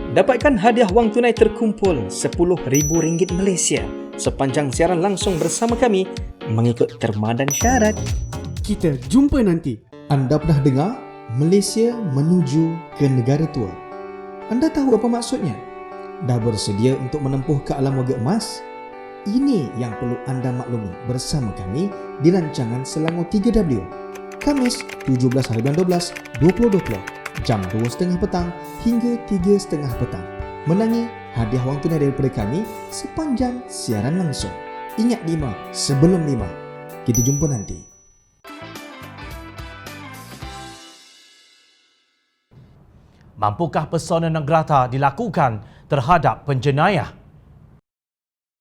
Dapatkan hadiah wang tunai terkumpul RM10,000 Malaysia sepanjang siaran langsung bersama kami mengikut terma dan syarat. Kita jumpa nanti. Anda pernah dengar Malaysia menuju ke negara tua? Anda tahu apa maksudnya? Dah bersedia untuk menempuh ke alam warga emas? Ini yang perlu anda maklumi bersama kami di rancangan Selangor 3W. Khamis 17 hari bulan 12 2020 jam 2.30 petang hingga 3.30 petang. Menangi hadiah wang tunai daripada kami sepanjang siaran langsung. Ingat 5 sebelum 5. Kita jumpa nanti. Mampukah pesona Negrata dilakukan terhadap penjenayah?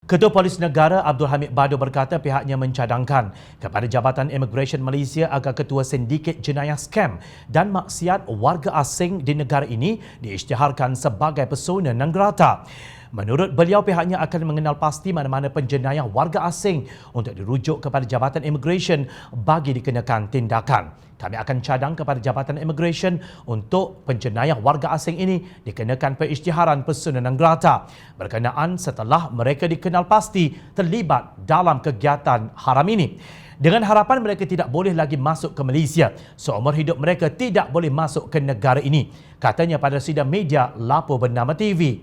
Ketua Polis Negara Abdul Hamid Bado berkata pihaknya mencadangkan kepada Jabatan Immigration Malaysia agar ketua sindiket jenayah skam dan maksiat warga asing di negara ini diisytiharkan sebagai pesona Negrata. Menurut beliau, pihaknya akan mengenal pasti mana-mana penjenayah warga asing untuk dirujuk kepada Jabatan Immigration bagi dikenakan tindakan. Kami akan cadang kepada Jabatan Immigration untuk penjenayah warga asing ini dikenakan pengisytiharan persona non grata berkenaan setelah mereka dikenal pasti terlibat dalam kegiatan haram ini. Dengan harapan mereka tidak boleh lagi masuk ke Malaysia, seumur hidup mereka tidak boleh masuk ke negara ini, katanya pada sidang media Lapor Bernama TV.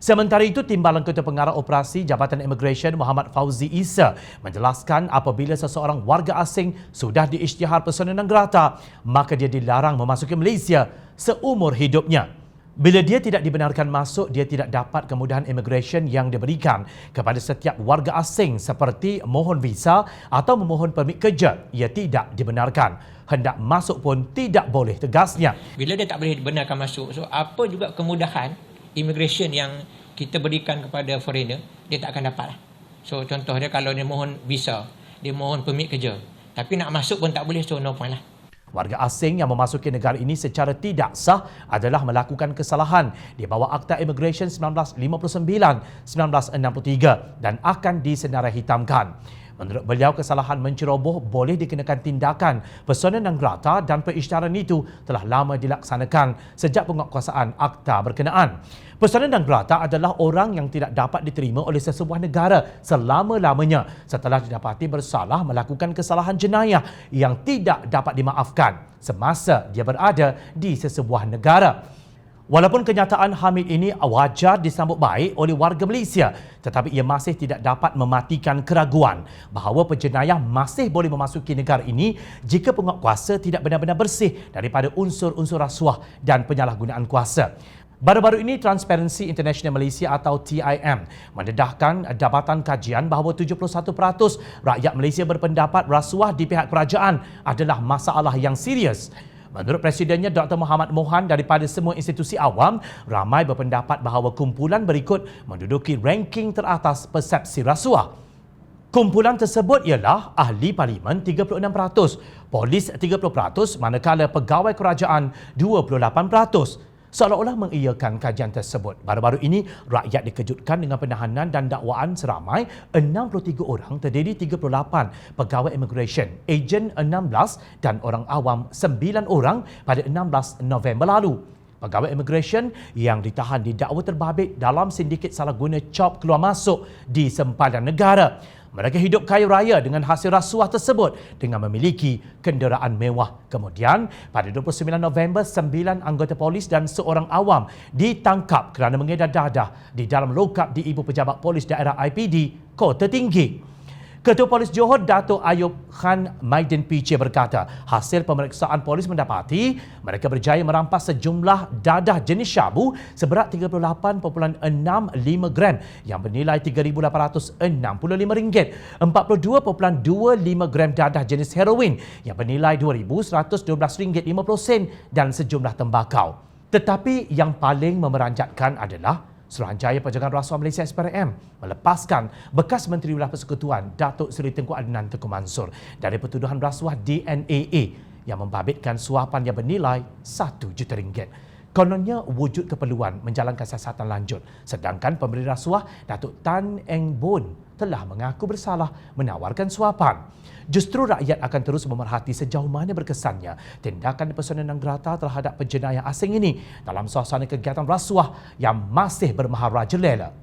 Sementara itu, Timbalan Ketua Pengarah Operasi Jabatan Immigration Muhammad Fauzi Isa menjelaskan apabila seseorang warga asing sudah diisytihar persona non grata, maka dia dilarang memasuki Malaysia seumur hidupnya. Bila dia tidak dibenarkan masuk, dia tidak dapat kemudahan immigration yang diberikan kepada setiap warga asing seperti mohon visa atau memohon permit kerja. Ia tidak dibenarkan. Hendak masuk pun tidak boleh, tegasnya. Bila dia tak boleh dibenarkan masuk, so apa juga kemudahan immigration yang kita berikan kepada foreigner, dia tak akan dapat lah. So contoh dia kalau dia mohon visa, dia mohon permit kerja, tapi nak masuk pun tak boleh, so no point lah. Warga asing yang memasuki negara ini secara tidak sah adalah melakukan kesalahan di bawah Akta Immigration 1959-1963 dan akan disenarai hitamkan. Menurut beliau, kesalahan menceroboh boleh dikenakan tindakan persona non grata dan pengisytiharan itu telah lama dilaksanakan sejak penguatkuasaan akta berkenaan. Persona non grata adalah orang yang tidak dapat diterima oleh sesebuah negara selama-lamanya setelah didapati bersalah melakukan kesalahan jenayah yang tidak dapat dimaafkan semasa dia berada di sesebuah negara. Walaupun kenyataan Hamid ini wajar disambut baik oleh warga Malaysia, tetapi ia masih tidak dapat mematikan keraguan bahawa penjenayah masih boleh memasuki negara ini jika penguatkuasa tidak benar-benar bersih daripada unsur-unsur rasuah dan penyalahgunaan kuasa. Baru-baru ini, Transparency International Malaysia atau TIM mendedahkan dapatan kajian bahawa 71% rakyat Malaysia berpendapat rasuah di pihak kerajaan adalah masalah yang serius. Menurut Presidennya Dr. Muhammad Mohan, daripada semua institusi awam, ramai berpendapat bahawa kumpulan berikut menduduki ranking teratas persepsi rasuah. Kumpulan tersebut ialah Ahli Parlimen 36%, Polis 30%, manakala Pegawai Kerajaan 28%. Seolah-olah mengiyakan kajian tersebut. Baru-baru ini, rakyat dikejutkan dengan penahanan dan dakwaan seramai 63 orang terdiri 38 pegawai immigration, ejen 16 dan orang awam 9 orang pada 16 November lalu. Pegawai immigration yang ditahan didakwa terbabit dalam sindiket salah guna cop keluar masuk di sempadan negara. Mereka hidup kaya raya dengan hasil rasuah tersebut dengan memiliki kenderaan mewah. Kemudian, pada 29 November, 9 anggota polis dan seorang awam ditangkap kerana mengedar dadah di dalam lokap di Ibu Pejabat Polis Daerah IPD, Kota Tinggi. Ketua Polis Johor Dato' Ayub Khan Maidin PC berkata, hasil pemeriksaan polis mendapati mereka berjaya merampas sejumlah dadah jenis syabu seberat 38.65 gram yang bernilai RM3,865, 42.25 gram dadah jenis heroin yang bernilai RM2,112.50 dan sejumlah tembakau. Tetapi yang paling memeranjatkan adalah Suruhanjaya Penjagaan Rasuah Malaysia SPRM melepaskan bekas Menteri Wilayah Persekutuan Datuk Seri Tengku Adnan Tengku Mansur dari pertuduhan rasuah DNAA yang membabitkan suapan yang bernilai RM1 juta. Kononnya wujud keperluan menjalankan siasatan lanjut, sedangkan pemberi rasuah Datuk Tan Eng Boon telah mengaku bersalah menawarkan suapan. Justru rakyat akan terus memerhati sejauh mana berkesannya tindakan Personel Nanggrata terhadap penjenayah asing ini dalam suasana kegiatan rasuah yang masih bermaharajalela.